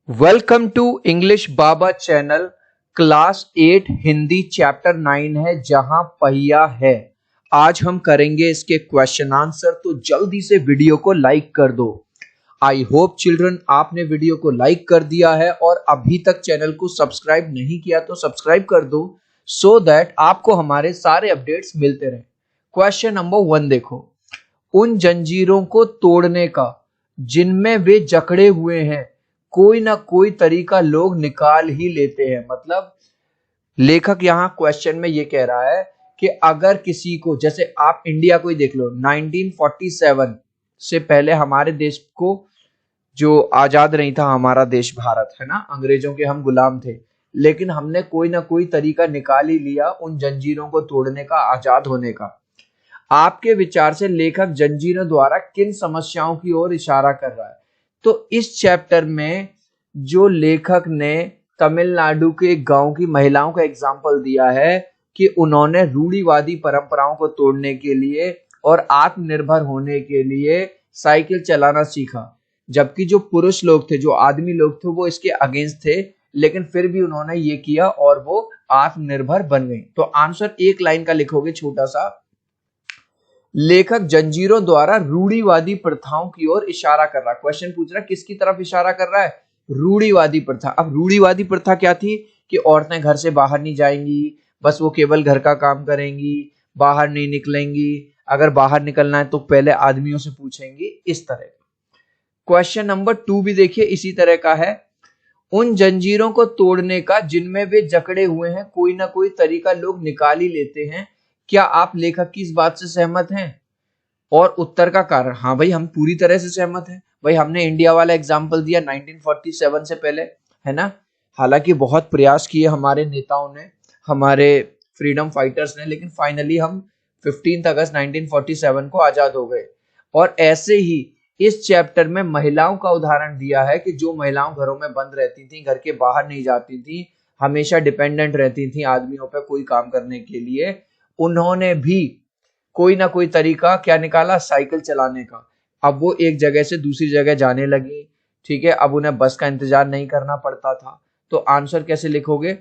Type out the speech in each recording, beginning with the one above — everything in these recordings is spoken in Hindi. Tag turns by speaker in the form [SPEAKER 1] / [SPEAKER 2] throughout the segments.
[SPEAKER 1] Welcome to English Baba channel. Class 8 Hindi chapter 9 है जहां पहिया है। आज हम करेंगे इसके क्वेश्चन आंसर, तो जल्दी से वीडियो को लाइक कर दो। आई होप चिल्ड्रन आपने वीडियो को लाइक कर दिया है और अभी तक चैनल को सब्सक्राइब नहीं किया तो सब्सक्राइब कर दो सो दैट आपको हमारे सारे अपडेट्स मिलते रहे। क्वेश्चन नंबर 1 देखो, उन जंजीरों को तोड़ने का जिनमें वे जकड़े हुए हैं कोई ना कोई तरीका लोग निकाल ही लेते हैं। मतलब लेखक यहाँ क्वेश्चन में ये कह रहा है कि अगर किसी को, जैसे आप इंडिया को ही देख लो, 1947 से पहले हमारे देश को जो आजाद नहीं था, हमारा देश भारत है ना, अंग्रेजों के हम गुलाम थे, लेकिन हमने कोई ना कोई तरीका निकाल ही लिया उन जंजीरों को तोड़ने का, आजाद होने का। आपके विचार से लेखक जंजीरों द्वारा किन समस्याओं की ओर इशारा कर रहा है? तो इस चैप्टर में जो लेखक ने तमिलनाडु के गांव की महिलाओं का एग्जाम्पल दिया है कि उन्होंने रूढ़िवादी परंपराओं को तोड़ने के लिए और आत्मनिर्भर होने के लिए साइकिल चलाना सीखा, जबकि जो पुरुष लोग थे, जो आदमी लोग थे, वो इसके अगेंस्ट थे, लेकिन फिर भी उन्होंने ये किया और वो आत्मनिर्भर बन गई। तो आंसर एक लाइन का लिखोगे छोटा सा, लेखक जंजीरों द्वारा रूढ़िवादी प्रथाओं की ओर इशारा कर रहा है। क्वेश्चन पूछ रहा है किसकी तरफ इशारा कर रहा है? रूढ़िवादी प्रथा। अब रूढ़िवादी प्रथा क्या थी कि औरतें घर से बाहर नहीं जाएंगी, बस वो केवल घर का काम करेंगी, बाहर नहीं निकलेंगी, अगर बाहर निकलना है तो पहले आदमियों से पूछेंगी, इस तरह। क्वेश्चन नंबर 2 भी देखिए इसी तरह का है, उन जंजीरों को तोड़ने का जिनमें वे जकड़े हुए हैं कोई ना कोई तरीका लोग निकाल ही लेते हैं। क्या आप लेखक की इस बात से सहमत हैं? और उत्तर का कारण, हाँ भाई हम पूरी तरह से सहमत हैं। भाई हमने इंडिया वाला एग्जाम्पल दिया 1947 से पहले, है ना। हालांकि बहुत प्रयास किए हमारे नेताओं ने, हमारे फ्रीडम फाइटर्स ने, लेकिन फाइनली हम 15 अगस्त 1947 को आजाद हो गए। और ऐसे ही इस चैप्टर में महिलाओं का उदाहरण दिया है कि जो महिलाओं घरों में बंद रहती थी, घर के बाहर नहीं जाती थी, हमेशा डिपेंडेंट रहती थी आदमियों पर कोई काम करने के लिए, उन्होंने भी कोई ना कोई तरीका क्या निकाला? साइकिल चलाने का। अब वो एक जगह से दूसरी जगह जाने लगी, ठीक है, अब उन्हें बस का इंतजार नहीं करना पड़ता था। तो आंसर कैसे लिखोगे?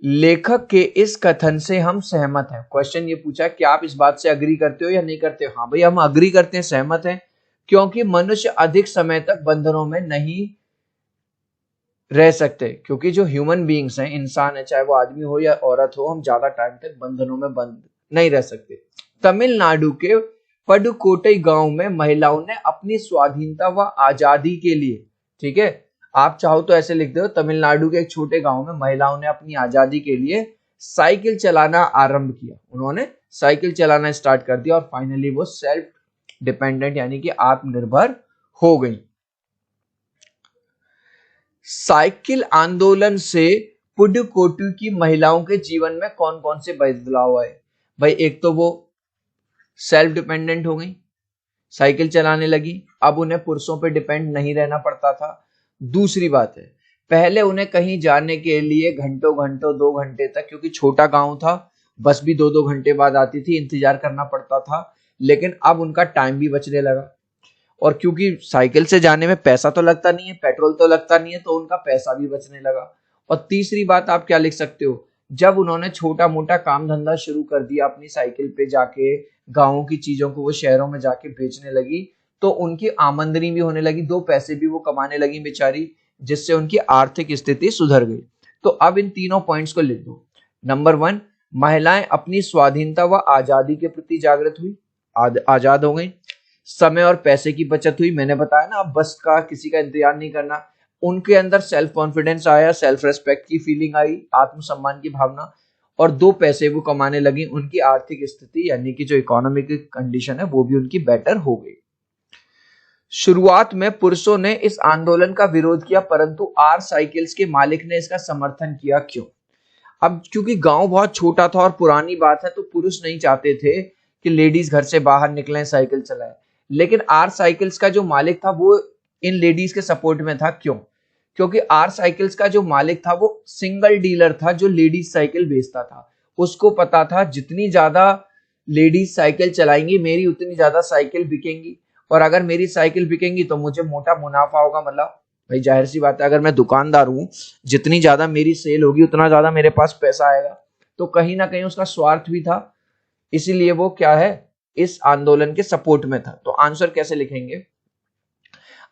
[SPEAKER 1] लेखक के इस कथन से हम सहमत हैं। क्वेश्चन ये पूछा कि आप इस बात से अग्री करते हो या नहीं करते हो? हाँ भाई हम अग्री करते हैं, सहमत हैं, क्योंकि मनुष्य अधिक समय तक बंधनों में नहीं रह सकते। क्योंकि जो ह्यूमन बीइंग्स हैं, इंसान है, चाहे वो आदमी हो या औरत हो, हम ज्यादा टाइम तक बंधनों में बंद नहीं रह सकते। तमिलनाडु के पडुकोट्टई गांव में महिलाओं ने अपनी स्वाधीनता व आजादी के लिए, ठीक है, आप चाहो तो ऐसे लिख दो, तमिलनाडु के एक छोटे गांव में महिलाओं ने अपनी आजादी के लिए साइकिल चलाना आरंभ किया। उन्होंने साइकिल चलाना स्टार्ट कर दिया और फाइनली वो सेल्फ डिपेंडेंट यानी कि आत्मनिर्भर हो गई। साइकिल आंदोलन से पुडुकोट्टई की महिलाओं के जीवन में कौन कौन से बदलाव आए? भाई एक तो वो सेल्फ डिपेंडेंट हो गई, साइकिल चलाने लगी, अब उन्हें पुरुषों पे डिपेंड नहीं रहना पड़ता था। दूसरी बात है, पहले उन्हें कहीं जाने के लिए घंटों घंटों 2 घंटे तक, क्योंकि छोटा गांव था, बस भी 2-2 घंटे बाद आती थी, इंतजार करना पड़ता था, लेकिन अब उनका टाइम भी बचने लगा। और क्योंकि साइकिल से जाने में पैसा तो लगता नहीं है, पेट्रोल तो लगता नहीं है, तो उनका पैसा भी बचने लगा। और तीसरी बात आप क्या लिख सकते हो, जब उन्होंने छोटा मोटा काम धंधा शुरू कर दिया अपनी साइकिल पे जाके, गाँवों की चीजों को वो शहरों में जाके बेचने लगी, तो उनकी आमदनी भी होने लगी, 2 पैसे भी वो कमाने लगी बेचारी, जिससे उनकी आर्थिक स्थिति सुधर गई। तो अब इन तीनों पॉइंट्स को लिख दो। नंबर 1, महिलाएं अपनी स्वाधीनता व आजादी के प्रति जागृत हुई, आजाद हो गई। समय और पैसे की बचत हुई, मैंने बताया ना, अब बस का किसी का इंतजार नहीं करना। उनके अंदर सेल्फ कॉन्फिडेंस आया, सेल्फ रेस्पेक्ट की फीलिंग आई, आत्मसम्मान की भावना, और 2 पैसे वो कमाने लगी, उनकी आर्थिक स्थिति यानी कि जो इकोनॉमिक कंडीशन है वो भी उनकी बेटर हो गई। शुरुआत में पुरुषों ने इस आंदोलन का विरोध किया, परंतु आर साइकिल्स के मालिक ने इसका समर्थन किया। क्यों? अब क्योंकि गांव बहुत छोटा था और पुरानी बात है, तो पुरुष नहीं चाहते थे कि लेडीज घर से बाहर निकलें, साइकिल चलाएं, लेकिन आर साइकिल्स का जो मालिक था वो इन लेडीज के सपोर्ट में था। क्यों? क्योंकि आर साइकिल्स का जो मालिक था वो सिंगल डीलर था जो लेडीज साइकिल बेचता था। उसको पता था जितनी ज्यादा लेडीज साइकिल चलाएंगी मेरी उतनी ज्यादा साइकिल बिकेंगी, और अगर मेरी साइकिल बिकेंगी तो मुझे मोटा मुनाफा होगा, मतलब भाई जाहिर सी बात है, अगर मैं दुकानदार हूं, जितनी ज्यादा मेरी सेल होगी उतना ज्यादा मेरे पास पैसा आएगा। तो कहीं ना कहीं उसका स्वार्थ भी था, इसीलिए वो क्या है, इस आंदोलन के सपोर्ट में था। तो आंसर कैसे लिखेंगे?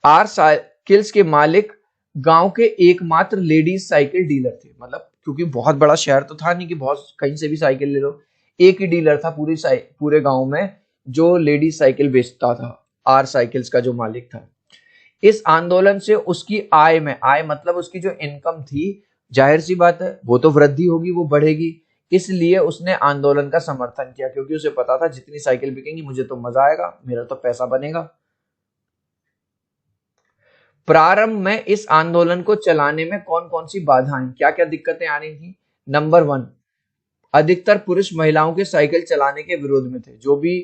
[SPEAKER 1] आर साइकिल्स के मालिक गांव के एकमात्र लेडीज साइकिल डीलर थे। मतलब क्योंकि बहुत बड़ा शहर तो था नहीं कि बहुत कहीं से भी साइकिल ले लो, एक ही डीलर था पूरे गांव में जो लेडीज साइकिल बेचता था, आर साइकिल्स का जो मालिक था। इस आंदोलन से उसकी आय में, आय मतलब उसकी जो इनकम थी, जाहिर सी बात है वो तो वृद्धि होगी, वो बढ़ेगी। इसलिए उसने आंदोलन का समर्थन किया, क्योंकि उसे पता था जितनी साइकिल बिकेंगी मुझे तो मजा आएगा, मेरा तो पैसा बनेगा। प्रारंभ में इस आंदोलन को चलाने में कौन कौन सी बाधाएं, क्या क्या दिक्कतें आ रही थी? नंबर 1, अधिकतर पुरुष महिलाओं के साइकिल चलाने के विरोध में थे। जो भी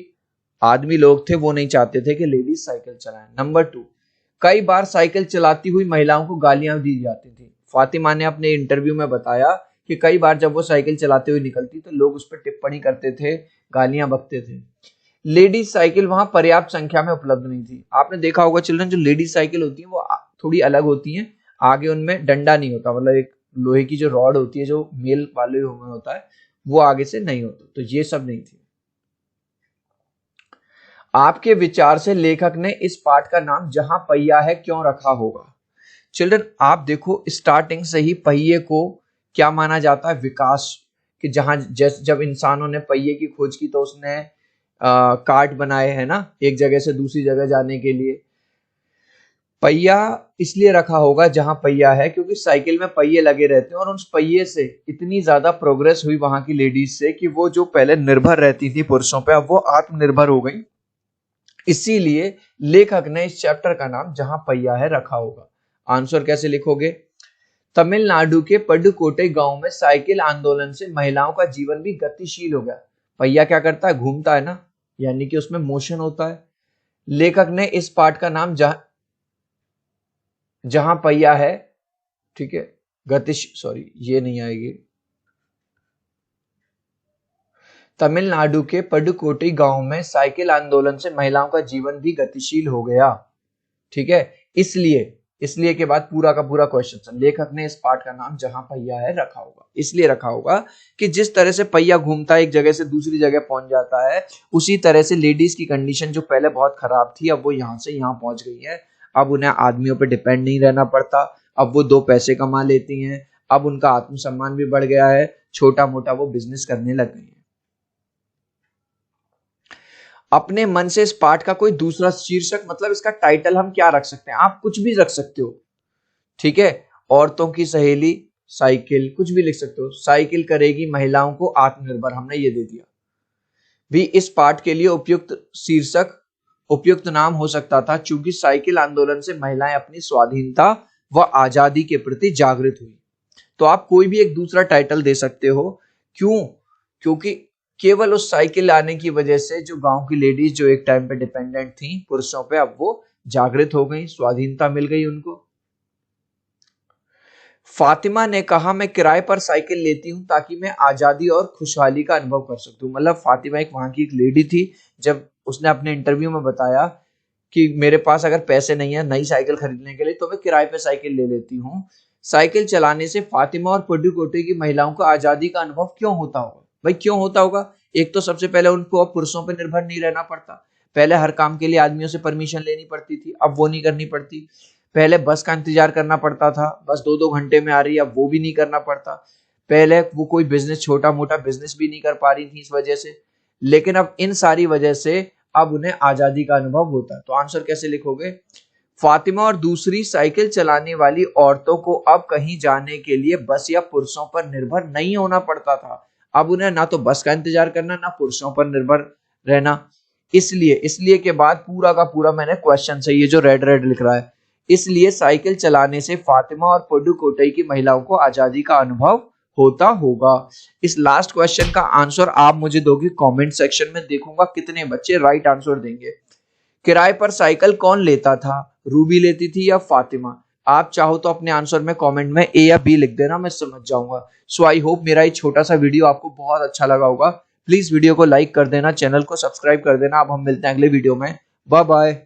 [SPEAKER 1] आदमी लोग थे वो नहीं चाहते थे कि लेडीज साइकिल चलाएं। नंबर 2, कई बार साइकिल चलाती हुई महिलाओं को गालियां दी जाती थी। फातिमा ने अपने इंटरव्यू में बताया कि कई बार जब वो साइकिल चलाते हुए निकलती तो लोग उस पर टिप्पणी करते थे, गालियां बकते थे। लेडीज साइकिल वहां पर्याप्त संख्या में उपलब्ध नहीं थी। आपने देखा होगा चिल्ड्रन, जो लेडीज साइकिल होती है वो थोड़ी अलग होती हैं, आगे उनमें डंडा नहीं होता, मतलब एक लोहे की जो रॉड होती है जो मेल वाले में होता है वो आगे से नहीं होता, तो ये सब नहीं थी। आपके विचार से लेखक ने इस पाठ का नाम जहां पहिया है क्यों रखा होगा? चिल्ड्रन आप देखो, स्टार्टिंग से ही पहिए को क्या माना जाता है? विकास। कि जहां जब इंसानों ने पहिए की खोज की तो उसने कार्ट बनाए है ना, एक जगह से दूसरी जगह जाने के लिए। पहिया इसलिए रखा होगा जहां पहिया है क्योंकि साइकिल में पहिए लगे रहते हैं, और उस पहिए से इतनी ज्यादा प्रोग्रेस हुई वहां की लेडीज से कि वो जो पहले निर्भर रहती थी पुरुषों पे, अब वो आत्मनिर्भर हो गई। इसीलिए लेखक ने इस चैप्टर का नाम जहां पहिया है रखा होगा। आंसर कैसे लिखोगे? तमिलनाडु के पडुकोट्टई गांव में साइकिल आंदोलन से महिलाओं का जीवन भी गतिशील हो गया। पहिया क्या करता है? घूमता है ना, यानी कि उसमें मोशन होता है। लेखक ने इस पाठ का नाम जहां पहिया है, ठीक है, सॉरी ये नहीं आएगी। तमिलनाडु के पडुकोट्टई गांव में साइकिल आंदोलन से महिलाओं का जीवन भी गतिशील हो गया, ठीक है। इसलिए के बाद पूरा का पूरा क्वेश्चन, लेखक ने इस पाठ का नाम जहां पहिया है रखा होगा, इसलिए रखा होगा कि जिस तरह से पहिया घूमता है एक जगह से दूसरी जगह पहुंच जाता है, उसी तरह से लेडीज की कंडीशन जो पहले बहुत खराब थी अब वो यहां से यहां पहुंच गई है। अब उन्हें आदमियों पर डिपेंड नहीं रहना पड़ता, अब वो 2 पैसे कमा लेती हैं, अब उनका आत्मसम्मान भी बढ़ गया है, छोटा मोटा वो बिजनेस करने लग गई है। अपने मन से इस पाठ का कोई दूसरा शीर्षक, मतलब इसका टाइटल हम क्या रख सकते हैं? आप कुछ भी रख सकते हो, ठीक है। औरतों की सहेली साइकिल, कुछ भी लिख सकते हो। साइकिल करेगी महिलाओं को आत्मनिर्भर, हमने ये दे दिया। भी इस पाठ के लिए उपयुक्त शीर्षक, उपयुक्त नाम हो सकता था, चूंकि साइकिल आंदोलन से महिलाएं अपनी स्वाधीनता व आजादी के प्रति जागृत हुई। तो आप कोई भी एक दूसरा टाइटल दे सकते हो। क्यों? क्योंकि केवल उस साइकिल आने की वजह से जो गांव की लेडीज जो एक टाइम पे डिपेंडेंट थी पुरुषों पे, अब वो जागृत हो गई, स्वाधीनता मिल गई उनको। फातिमा ने कहा, मैं किराए पर साइकिल लेती हूं ताकि मैं आजादी और खुशहाली का अनुभव कर सकूं। मतलब फातिमा एक वहां की एक लेडी थी, जब उसने अपने इंटरव्यू में बताया कि मेरे पास अगर पैसे नहीं है नई साइकिल खरीदने के लिए तो मैं किराए पे साइकिल ले लेती हूँ। साइकिल चलाने से फातिमा और पुडुकोट्टई की महिलाओं को आजादी का अनुभव क्यों होता होगा? भाई क्यों होता होगा? एक तो सबसे पहले उनको अब पुरुषों पर निर्भर नहीं रहना पड़ता। पहले हर काम के लिए आदमियों से परमिशन लेनी पड़ती थी, अब वो नहीं करनी पड़ती। पहले बस का इंतजार करना पड़ता था, बस 2-2 घंटे में आ रही है, अब वो भी नहीं करना पड़ता। पहले वो कोई बिजनेस, छोटा मोटा बिजनेस भी नहीं कर पा रही थी इस वजह से, लेकिन अब इन सारी वजह से अब उन्हें आजादी का अनुभव होता है। तो आंसर कैसे लिखोगे? फातिमा और दूसरी साइकिल चलाने वाली औरतों को अब कहीं जाने के लिए बस या पुरुषों पर निर्भर नहीं होना पड़ता था। अब उन्हें ना तो बस का इंतजार करना, ना पुरुषों पर निर्भर रहना। इसलिए के बाद पूरा का पूरा मैंने क्वेश्चन से, ये जो रेड रेड लिख रहा है, इसलिए साइकिल चलाने से फातिमा और पुडुकोट्टई की महिलाओं को आजादी का अनुभव होता होगा। इस लास्ट क्वेश्चन का आंसर आप मुझे दोगे कमेंट सेक्शन में, देखूंगा कितने बच्चे राइट आंसर देंगे। किराए पर साइकिल कौन लेता था? रूबी लेती थी या फातिमा? आप चाहो तो अपने आंसर में कमेंट में ए या बी लिख देना, मैं समझ जाऊंगा। सो आई होप मेरा ये छोटा सा वीडियो आपको बहुत अच्छा लगा होगा। प्लीज वीडियो को लाइक कर देना, चैनल को सब्सक्राइब कर देना। अब हम मिलते हैं अगले वीडियो में। Bye bye.